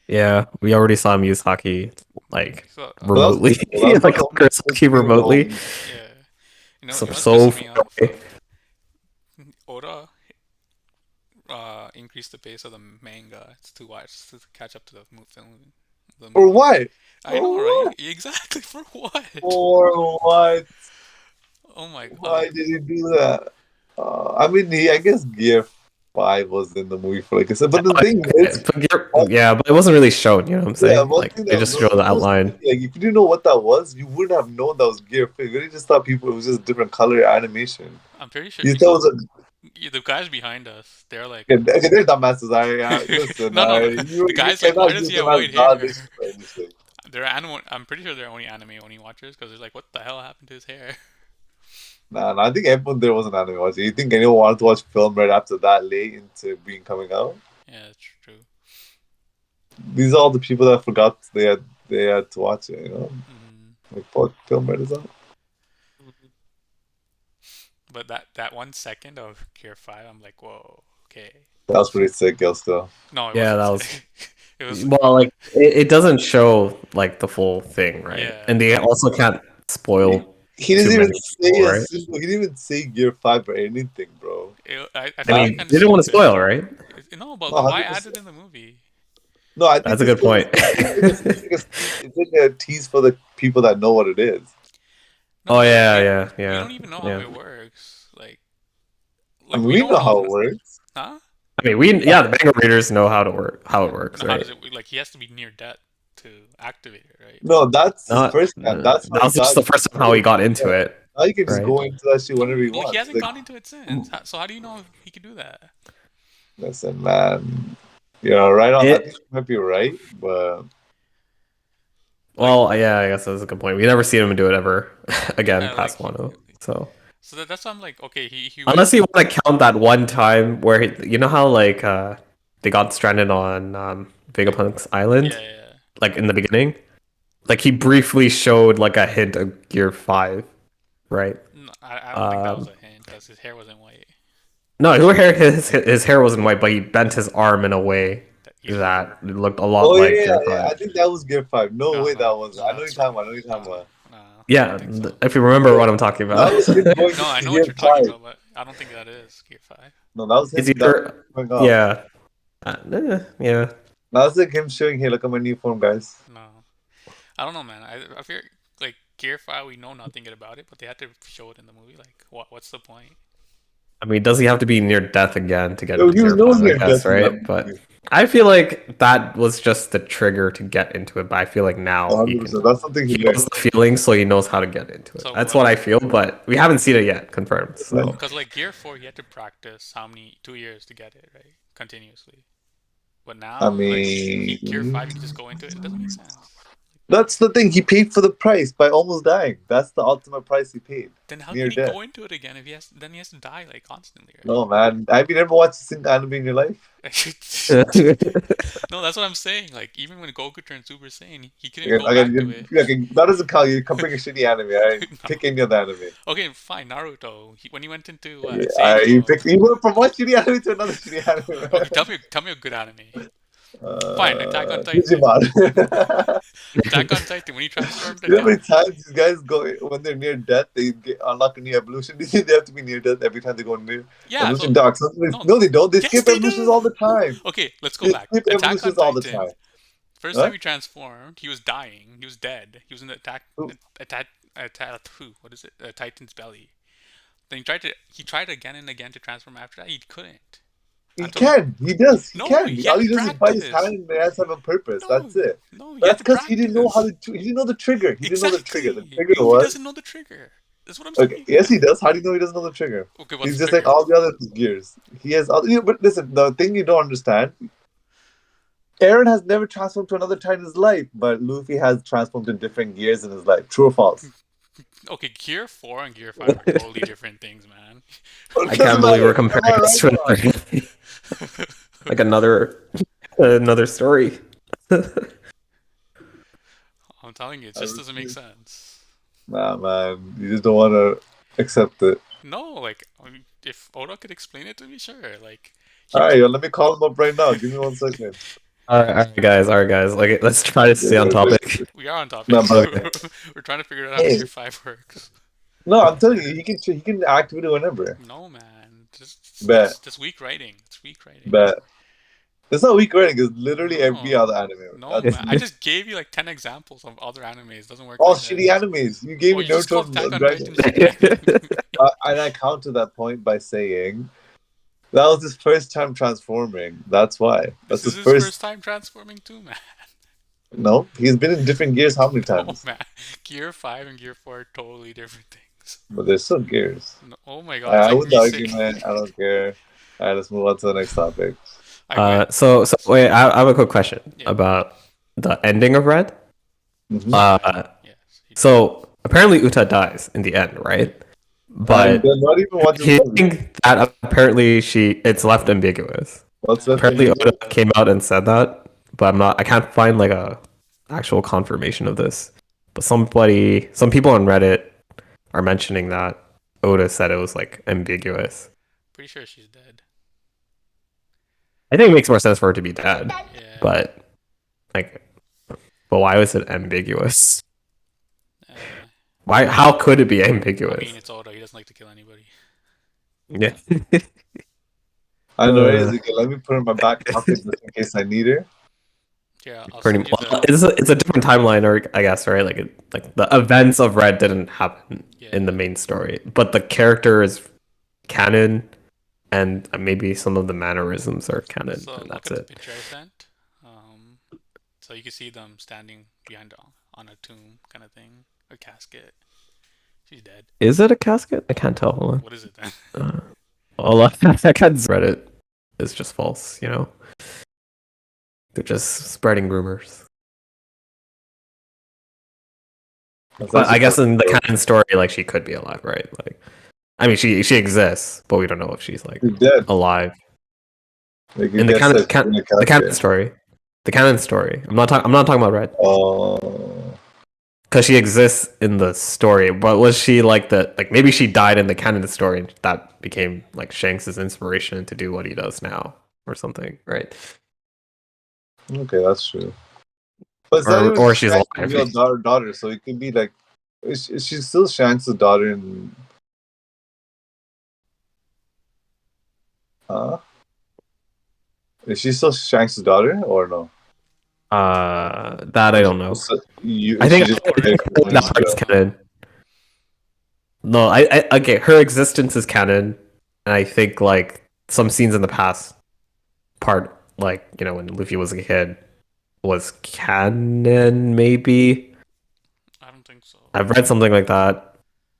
Yeah. We already saw him use hockey like So But that was remotely. cool. That's like the only conquer hockey thing we remotely. know. yeah. So You know what's so pissing me far off? away. Oda increased the pace of the manga to watch to catch up to the film. The For movie. what? I For know, right? what? Exactly for what? For what? Oh my Why god. did he do that? I mean, I guess Gear 5 was in the movie for like I said, but the thing is, Yeah, but it wasn't really shown, you know what I'm yeah, saying? one Like thing they that just show the no, outline. like if you didn't know what that was, you wouldn't have known that was Gear 5. You really just thought it was just different color animation. I'm pretty sure You thought it was the guys behind us, they're like, okay, they're dumbasses. Listen, no, no, no. you The guy's like, why cannot does use he them have as white hair? validation for anything. They're anime. I'm pretty sure they're only anime only watchers because they're like, what the hell happened to his hair? Nah, I think everyone there was an anime watcher. You think anyone wanted to watch film right after that late into being coming out? Yeah, that's true. These are all the people that forgot they had to watch it. Mm. Like fuck, film right is out. But that 1 second of Gear 5, I'm like, whoa, okay. That was pretty sick, girl. Still, No, it Yeah, wasn't that was sick. It was, well, like it doesn't show like the full thing, right? yeah. And they also can't spoil he too didn't even many say people, a right? simple. He didn't even say Gear 5 or anything, bro. I I found it mean, kind they of didn't want to stupid. spoil, right? No, but No, why hundred add it percent. in the movie? No, I think That's a good point. it's like a tease for the people that know what it is. No, Oh but like yeah, we yeah, we yeah, don't even know how yeah. it works. I mean, We we don't know know, how it works. huh? I mean, the manga readers know how it works, No, how right? does it like? He has to be near death to activate it, right? No, that's his Not first time. That's how that he was just got. the first time how he got into it, Now you can just right? go into that shit No, whenever you no, he want. hasn't Like, gone into it since. So how do you know he could do that? listen, man. Right on. I think It you might be right, but Like, well, yeah, I guess that's a good point. We never seen him do it ever again like past Wano, so. so that's why I'm like, okay, he went. Unless you want to count that one time where you know how like they got stranded on Vegapunk's Yeah, island, yeah. like in the beginning, like he briefly showed like a hint of Gear 5, right? No, I don't think that was Um, a hint because his hair wasn't white. no, his hair wasn't white, but he bent his arm in a way Yeah. that looked a lot oh like yeah, Gear yeah. 5. I think that was Gear 5. No No, way, no, that was. no, I know you're that's talking wrong. about. I know you're No, talking no, about. no. I don't Yeah, think so. if you remember what I'm talking That about, was him going No, I into know what Gear you're talking 5. about, but I don't think that is Gear 5. No, that was it's him. That was either going off. yeah, yeah. That was like him showing, "Hey, look at my new form, guys." No, I don't know, man. I feel like Gear 5, we know nothing about it, but they had to show it in the movie. Like, what's the point? I mean, does he have to be near death again to get Yo, into he was Gear nowhere 5, I near guess, death in that right? But movie. I feel like that was just the trigger to get into it. But I feel like now he can 100%. That's something he he learned. knows the feeling, so he knows how to get into it. So, That's what I feel, but we haven't seen it yet, confirmed. So because like Gear 4, he had to practice how many 2 years to get it, right? Continuously. But I now, like he Gear mean, 5, he could just go into it. It doesn't make sense. that's the thing. He paid for the price by almost dying. That's the ultimate price he paid. Then how Near can he death. go into it again if he has? Then he has to die like constantly, No, man. Have you never watched a single anime in your life? right? No, that's what I'm saying. Like even when Goku turned Super Saiyan, he couldn't Again, go back to again, it. again, that doesn't count. You're comparing a shitty anime. Right? No. Pick any other anime. Okay, fine. Naruto. When he went into Yeah, Saiyan you mode. pick. You went from one shitty anime to another shitty anime. Okay, Man. tell me a good anime. Fine, Attack on Titan. Digimon. Attack on Titan. When he transformed You know how attack. many times these guys go when they're near death, they unlock a new evolution? They have to be near death every time they go near Yeah. evolution So dark. no. No, they don't. They Yes, skip they evolutions all do. the time. Okay, let's go They back. skip Attack on evolutions all the Titan. time. First time Huh? he transformed, he was dying. He was dead. He was in the attack. What is it? Titan's belly. Then he tried again and again to transform after that. He couldn't. He Until can. He does. He no, can. he All had he to does is bite his hand practice. and it has to have a purpose. That's No, it. no, he had That's to because he didn't know how practice. to. He didn't know the trigger. He didn't know the trigger. The Exactly. trigger He was doesn't know the trigger. That's what I'm okay. saying. Yes, he does. How do you know he doesn't know the trigger? Okay, what's He's the just like trigger? all the other gears. He has other. But listen, the thing you don't understand. Aaron has never transformed to another time in his life, but Luffy has transformed to different gears in his life. True or false? Okay, Gear 4 and Gear 5 are totally different things, man. It I doesn't can't believe we're matter. Am comparing I this right to or wrong? another, like another story. I'm telling you, it I just doesn't make refuse. sense. Nah, man. You just don't want to accept it. No, like, I mean, if Oda could explain it to me, sure. Like, All he right, yo, let me call him up right now. Give me 1 second. All right, guys. Like, let's try to stay on topic. we are on No, topic. but okay. We're trying to figure out how Hey, Gear 5 works. no, I'm telling you, he can activate it whenever. No, man. Bet, That's weak writing. It's weak writing. bet. It's not weak writing. It's literally every No. other anime. No, That's man. I just gave you like 10 examples of other animes. It doesn't work all like that. shitty animes. You gave Oh, me you just Naruto called and Attack Blood on Titan Dragon. shitty. And I counter that point by saying that was his first time transforming. That's why. This That's is his his first. first time transforming too, man. No, he's been in different gears how many No, times? man. Gear 5 and Gear 4 are totally different things. But they're still gears. No, oh my god, it's I like win me the saying. argument. I don't care. All right, let's move on to the next topic. I win. So wait, I have a quick question Yeah. about the ending of Red. Mm-hmm. Yes. So apparently Uta dies in the end, right? And But they're not even watching the movie. hearing that apparently it's left ambiguous. What's Nah. that? Apparently Oda came out and said that, but I can't find like a actual confirmation of this. But some people on Reddit are mentioning that Oda said it was like ambiguous. Pretty sure she's dead. I think it makes more sense for her to be dead, Yeah. but like, but why was it ambiguous? Uh, Why? How could it be I ambiguous? mean, it's Oda. He doesn't like to kill anybody. Yeah. I know. Ezekiel, let me put in my back pocket just in case I need her. Yeah, I'll Pretty send you well, the. it's a different timeline, or I guess, right? Like the events of Red didn't happen Yeah. in the main story, but the character is canon, and maybe some of the mannerisms are canon, So and look that's at the it. picture I sent. So you can see them standing behind on a tomb kind of thing, a casket. She's dead. Is it a casket? I can't tell. Hold What is it then? on. Well, I can't Reddit. It's just false, you know. They're just spreading rumors. But I guess in the canon story, like she could be alive, right? Like, I mean, she exists, but we don't know if she's like She's dead. alive Like, in the canon story. The canon story. I'm not talking about Red, Oh. because she exists in the story. But was she like maybe she died in the canon story, and that became like Shanks' inspiration to do what he does now, or something, right? Okay, that's true. But it's not even Or she's Shanks' alive. real daughter, so it could be like she's still Shanks' daughter in is she still Shanks' daughter or no? That I don't know. So I think she just that part is canon. No, okay. Her existence is canon, and I think like some scenes in the past, part like when Luffy was a kid, was canon. Maybe I don't think so. I've read something like that,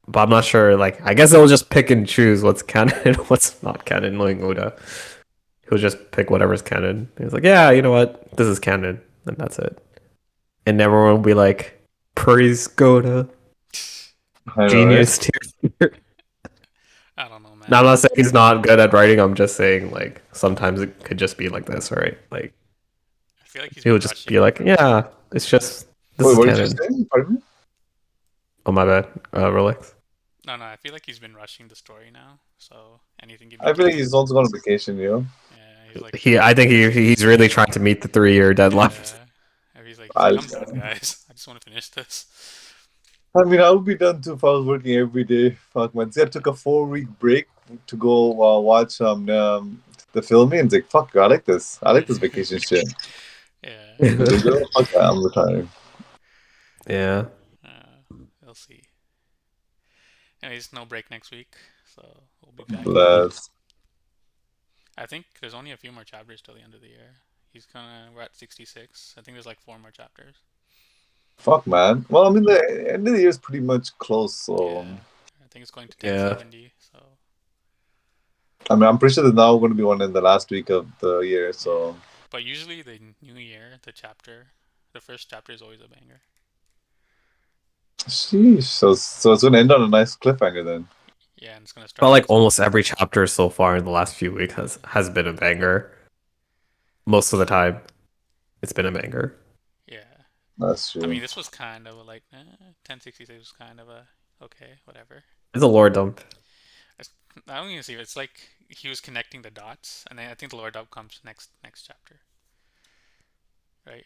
but I'm not sure. Like, I guess they'll just pick and choose what's canon and what's not canon, knowing Oda, he'll just pick whatever's canon. He was like, yeah, you know what? This is canon, and that's it. And everyone will be like, praise Goda, I know, right? genius tier. I don't know, Now, I'm man. not saying he's not good at writing. I'm just saying like sometimes it could just be like this, right? Like I feel like he's he'll been just be rushing. like, yeah, it's just this Wait, is what did you canon. say? Pardon me? Oh my bad, Rolex. No, no, I feel like he's been rushing the story now. So anything can be I feel like canon. he's also going on vacation, you know? Yeah, he's like, I think he's really trying to meet the 3 year deadline. yeah. And he's I, like, I'm done, guys. I just want to finish this. I mean, I would be done too if I was working every day. Fuck, man. See, I took a 4 week break to go watch the filming, and it's like, fuck, I like this. I like this vacation shit. Yeah. It's like, yo, fuck that, I'm retiring. Yeah. We'll see. Anyways, no break next week, so we'll be back in. Bless. I think there's only a few more chapters till the end of the year. We're at 66. I think there's like 4 more chapters. Fuck, man. Well, I mean, the end of the year is pretty much close, so Yeah. I think it's going to Yeah. 1070, so I mean, I'm pretty sure there's now going to be one in the last week of the year, so yeah. But usually the new year, the first chapter is always a banger. sheesh. So it's going to end on a nice cliffhanger then. Yeah, and it's gonna But start like next week. almost every chapter so far in the last few weeks has been a banger. Most of the time, it's been a banger. Yeah. That's I true. mean, this was kind of like 1066 was kind of a okay, whatever. It's a lore dump. I don't even see it. It's like he was connecting the dots, and then I think the Lord Up comes next chapter, right?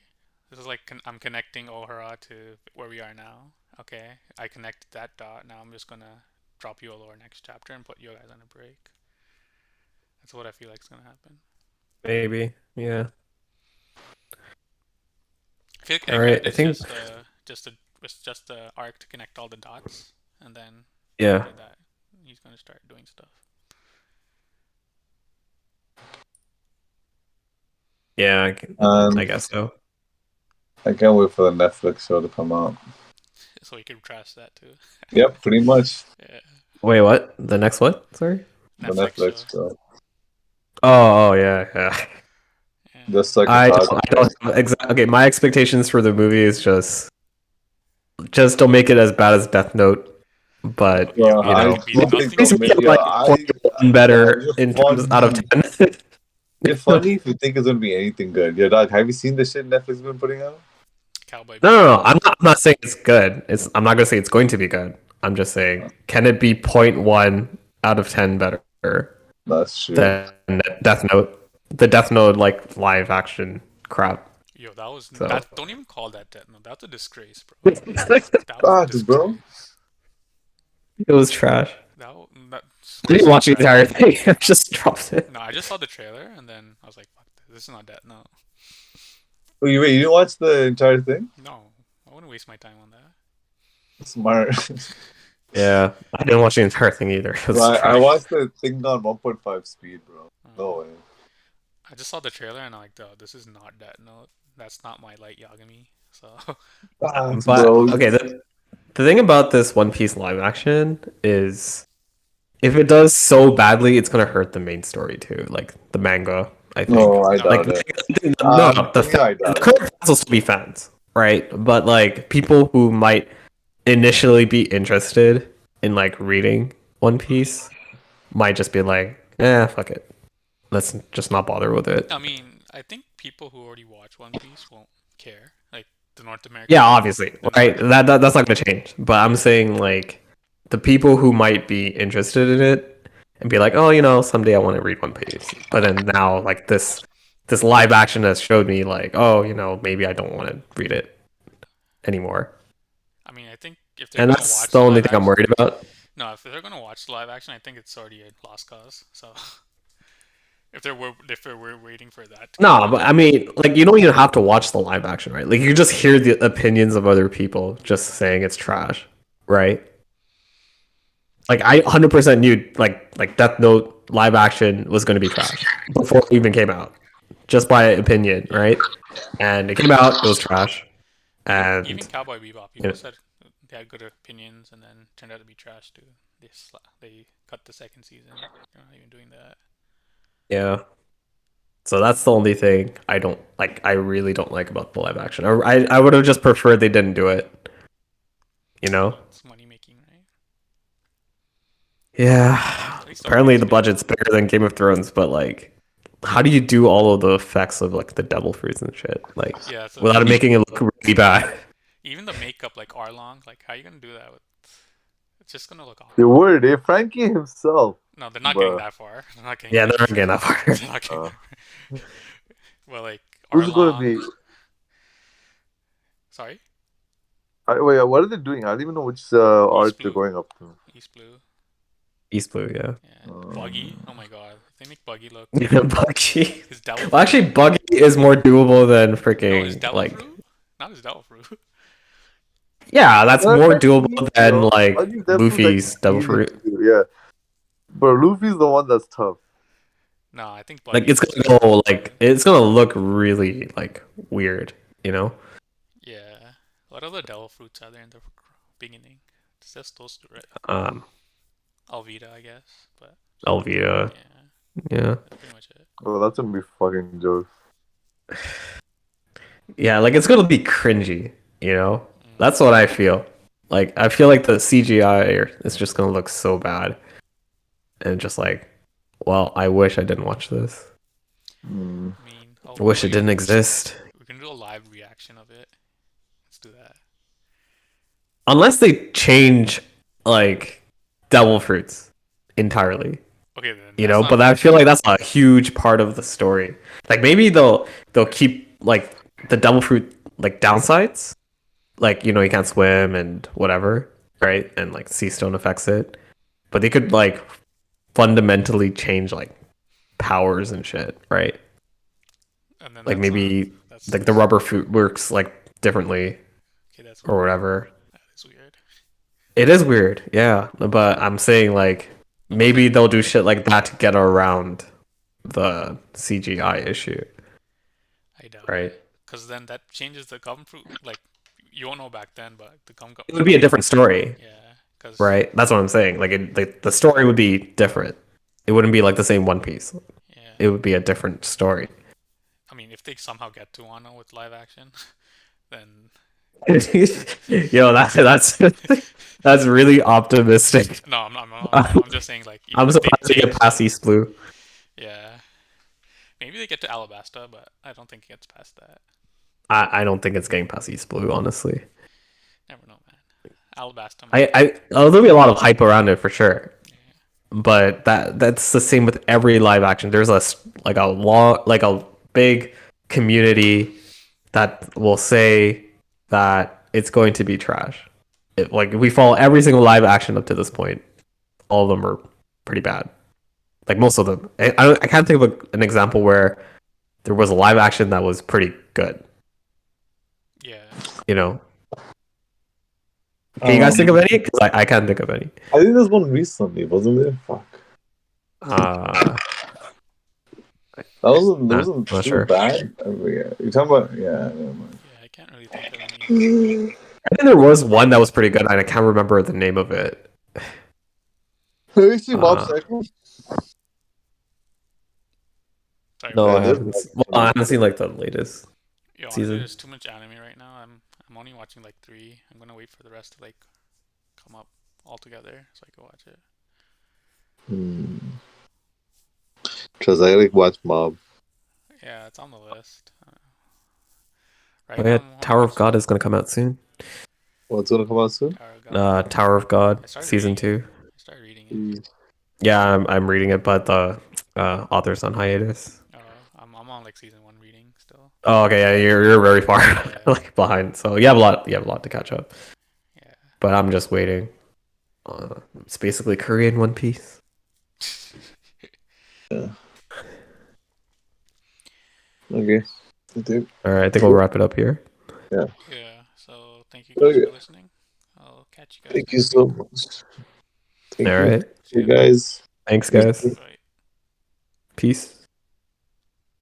This is like I'm connecting Ohara to where we are now. Okay, I connected that dot. Now I'm just gonna drop you a lore next chapter and put you guys on a break. That's what I feel like is gonna happen. Maybe. Yeah. I feel like All right. Egghead I is think. just a arc to connect all the dots, and then Yeah. after that, he's gonna start doing stuff. Yeah. And I guess so. I can't wait for the Netflix show to come out. So you can trash that too. Yep, pretty much Yeah, Wait, what? The next what? Sorry. the Netflix show. Netflix show. Oh, yeah, yeah. Yeah, Just so I can I talk don't, I about it. don't have okay. My expectations for the movie is just don't make it as bad as Death Note, but yeah. you I know, It could be don't think nothing please they'll make make good. it it. like point one Yeah, better you're in terms out of funny. 10. You're funny if you think it's gonna be anything good. Yeah, dog. Have you seen the shit Netflix been putting out? Cowboy No, no, Bebop. no. I'm not saying it's good. I'm not gonna say it's going to be good. I'm just saying, can it be point one out of 10 better That's true. than Death Note? The Death Note like live action crap. Yo, that was So that. Don't even call that Death Note. That's a disgrace, bro. That was a God, bro. disgrace. it was trash. That I was didn't so watch the trash. entire thing. I just dropped it. No, I just saw the trailer and then I was like, "Fuck this! This is not Death Note." Wait, you didn't watch the entire thing? No, I wouldn't waste my time on that. Smart. Yeah, I didn't watch the entire thing either. It was Right, I trash. watched the thing on 1.5 speed, bro. No way. I just saw the trailer and I'm like, "Oh, this is not Death Note. That's not my light Yagami." So Facts, But bro. okay, the thing about this One Piece live action is if it does so badly, it's gonna hurt the main story too, like the manga. I think. No, I no, Like doubt it. no, no, For me, I the doubt it. current fans will still be fans, right? But like people who might initially be interested in like reading One Piece might just be like, fuck it. Let's just not bother with it. I mean, I think people who already watch One Piece won't care. Like the North Yeah, American, obviously, the North, right? That's not gonna change. But I'm saying like the people who might be interested in it and be like, oh, someday I want to read One Piece. But then now like this live action has showed me like, oh, maybe I don't want to read it anymore. I mean, I think if they're And gonna that's watch the the only live thing I'm action, worried about. no, if they're gonna watch the live action, I think it's already a lost cause. So if we're waiting for that to come No, out, but I mean, like, you don't even have to watch the live action, right? Like, you can just hear the opinions of other people just saying it's trash, right? Like, I 100% knew, like Death Note live action was going to be trash before it even came out, just by opinion, yeah. right? And it came out, it was trash, Even and Cowboy Bebop, you people know, said they had good opinions, and then turned out to be trash too. They cut the second season. They're not even doing that. yeah. So that's the only thing I don't like. I really don't like about the live action. I would have just preferred they didn't do it. You know? It's money making, right? Yeah. At least the Apparently art's the good. budget's bigger than Game of Thrones, but like, how do you do all of the effects of like the devil fruits and shit, like, Yeah, that's the without thing. making it look really bad? Even the makeup, like Arlong, like how you gonna do that with? It's just gonna look They awkward. were, they Frankie himself, No, they're not getting bruh. that far. They're not getting Yeah, that they're not far. getting that far. They're not getting Uh, that far. Well, like who's it gonna Arlong. be? Sorry, Wait, what are they doing? I don't even know which East art they're Blue. going up to. East Blue. East Blue, yeah. Yeah, Buggy. Oh my God, if they make Buggy look. Yeah, Buggy. His devil Well, fruit. actually, Buggy is more doable than No, his freaking devil like. fruit. Not his devil fruit. Yeah, that's That's more actually doable easy, than though. like Buggy's definitely Luffy's actually Devil easy to Fruit. do, yeah. But Luffy's the one that's tough. No, I think Like, Buggy it's is. gonna go like it's gonna look really like weird, you know? Yeah. What other devil fruits are there in the beginning? It's just those two, right? Um, Alvida, I guess. But Elvira, yeah, yeah, that's pretty much it. Oh, that's gonna be fucking jokes. yeah. Like, it's gonna be cringy, you know? Mm. That's what I feel. Like, I feel like the CGI is just gonna look so bad, and just like, well, I wish I didn't watch this. Mm. I mean, I wish it we didn't exist. can do a live reaction of it. Let's do that. Unless they change like devil fruits entirely, Okay, then you that's know. not. But I feel like that's a huge part of the story. Like, maybe they'll keep like the devil fruit like downsides, like, you know, you can't swim and whatever, right? And like sea stone affects it, but they could like fundamentally change like powers and shit, right? And then Like, that's not. maybe That's like the rubber fruit works like differently okay. That's or weird. whatever. That is weird. It is weird, yeah. But I'm saying like maybe they'll do shit like that to get around the CGI issue, I doubt right? it. Because then that changes the gum fruit. Like, you won't know back then, but the gum. It would be a different story, Yeah, because. right? That's what I'm saying. Like, the story would be different. It wouldn't be like the same One Piece. Yeah. It would be a different story. I mean, if they somehow get to Wano with live action, then. Yo, that's really optimistic. No, I'm just saying, like, even I'm if they surprised they change. get past East Blue. Yeah. Maybe they get to Alabasta, but I don't think it gets past that. I don't think it's getting past East Blue, honestly. Never know, man. Alabasta might. There'll be a lot of hype around it for sure. But that's the same with every live action. There's a big community that will say that it's going to be trash. Like, we follow every single live action up to this point. All of them are pretty bad. Like, most of them. I can't think of an example where there was a live action that was pretty good. Yeah. You know. Can you guys think of any? Because I can't think of any. I think there's one recently, wasn't there? Fuck. Uh, That wasn't not too sure. bad. I forget. You're talking about never mind. Yeah, I can't really think of any. I think there was one that was pretty good, and I can't remember the name of it. Have you seen Mob Uh, Psycho? Sorry, No, what? I haven't. Well, I haven't seen like the latest Yo, honestly, season. there's too much anime right now. I'm only watching like 3. I'm gonna wait for the rest to like come up all together so I can watch it. Because I like watch Mob. Yeah, it's on the list. Right Oh now, yeah, I'm Tower of watching God is gonna come out soon. What's gonna come out soon? Tower of God. Tower of God I started season reading 2. I started reading it. Yeah, I'm reading it, but the author's on hiatus. I'm on like season 1 reading still. Oh, okay, yeah, you're very far Yeah. like behind, so you have a lot to catch up. Yeah. But I'm just waiting. It's basically Korean One Piece. Yeah. Okay. I think. All right, I think we'll wrap it up here. Yeah. So thank you guys Okay. for listening. I'll catch you guys. Thank you next so week. much. Thank All you. right, You guys. thanks, guys. Bye. Peace.